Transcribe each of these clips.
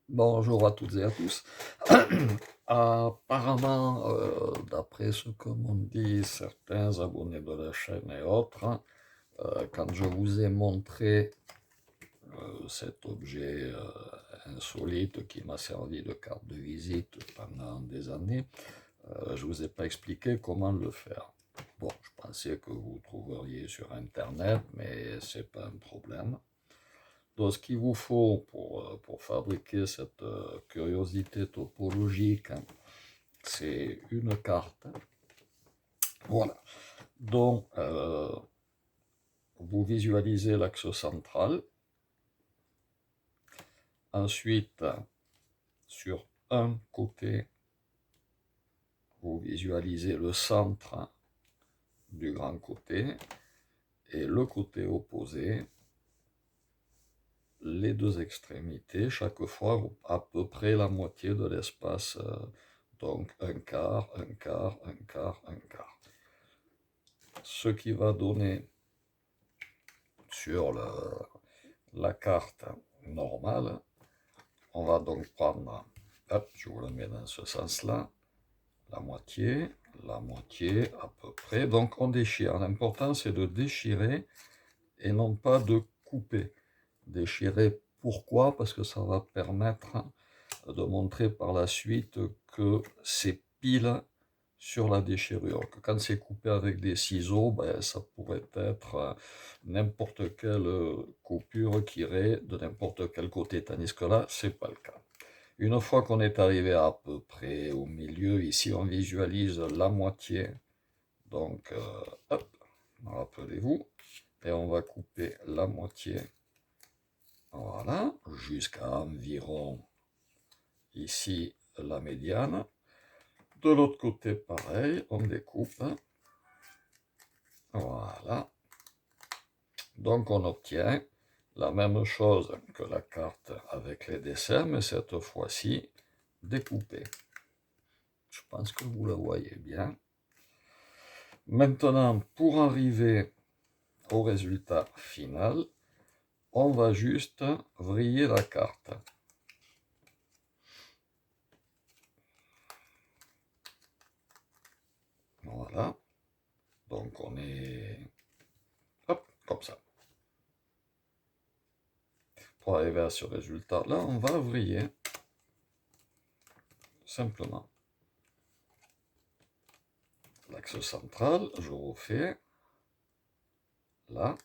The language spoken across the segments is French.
Bonjour à toutes et à tous. Apparemment, d'après ce que m'ont dit certains abonnés de la chaîne et autres, quand je vous ai montré cet objet insolite qui m'a servi de carte de visite pendant des années, je ne vous ai pas expliqué comment le faire. Bon, je pensais que vous trouveriez sur Internet, mais c'est pas un problème. Donc, ce qu'il vous faut pour fabriquer cette curiosité topologique, hein, c'est une carte. Voilà. Donc, vous visualisez l'axe central. Ensuite, sur un côté, vous visualisez le centre du grand côté et le côté opposé, les deux extrémités, chaque fois à peu près la moitié de l'espace, donc un quart, un quart, un quart, un quart. Ce qui va donner sur la carte normale, on va donc prendre, hop, je vous le mets dans ce sens-là, la moitié à peu près, donc on déchire. L'important c'est de déchirer et non pas de couper. Déchirer, pourquoi? Parce que ça va permettre de montrer par la suite que c'est pile sur la déchirure, que quand c'est coupé avec des ciseaux, ben, ça pourrait être n'importe quelle coupure qui irait de n'importe quel côté, tandis que là, c'est pas le cas. Une fois qu'on est arrivé à peu près au milieu, ici on visualise la moitié, donc hop, rappelez-vous, et on va couper la moitié, voilà, jusqu'à environ ici la médiane. De l'autre côté, pareil, on découpe. Voilà. Donc on obtient la même chose que la carte avec les dessins, mais cette fois-ci découpée. Je pense que vous la voyez bien. Maintenant, pour arriver au résultat final, on va juste vriller la carte. Voilà. Donc on est... hop, comme ça. Pour arriver à ce résultat-là, on va vriller. Simplement. L'axe central, je refais. Là.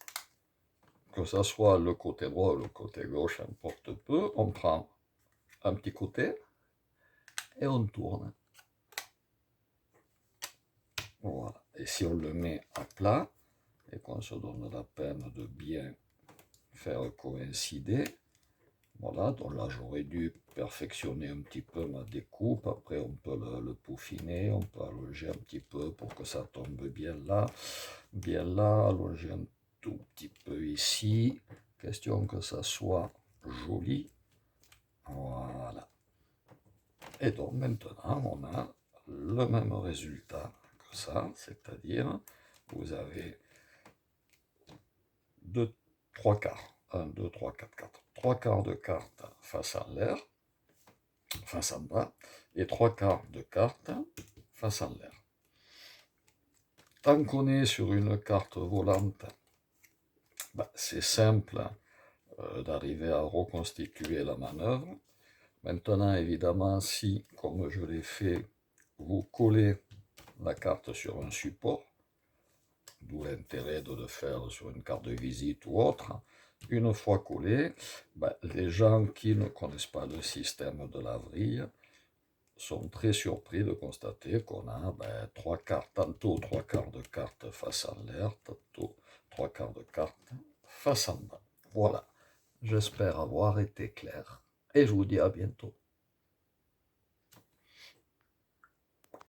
Que ce soit le côté droit ou le côté gauche, importe peu. On prend un petit côté et on tourne. Voilà. Et si on le met à plat et qu'on se donne la peine de bien faire coïncider, voilà, donc là j'aurais dû perfectionner un petit peu ma découpe, après on peut le peaufiner, on peut allonger un petit peu pour que ça tombe bien là, allonger un tout petit peu ici, question que ça soit joli, voilà. Et donc maintenant on a le même résultat que ça, c'est-à-dire vous avez trois quarts, 1, 2, 3, 4, 4, 3 quarts de carte face en l'air, face en bas, et 3 quarts de carte face en l'air. Tant qu'on est sur une carte volante, c'est simple d'arriver à reconstituer la manœuvre. Maintenant, évidemment, si, comme je l'ai fait, vous collez la carte sur un support, d'où l'intérêt de le faire sur une carte de visite ou autre, une fois collé, les gens qui ne connaissent pas le système de la vrille sont très surpris de constater qu'on a trois quarts, tantôt trois quarts de carte face en l'air, tantôt trois quarts de carte face en bas. Voilà, j'espère avoir été clair et je vous dis à bientôt.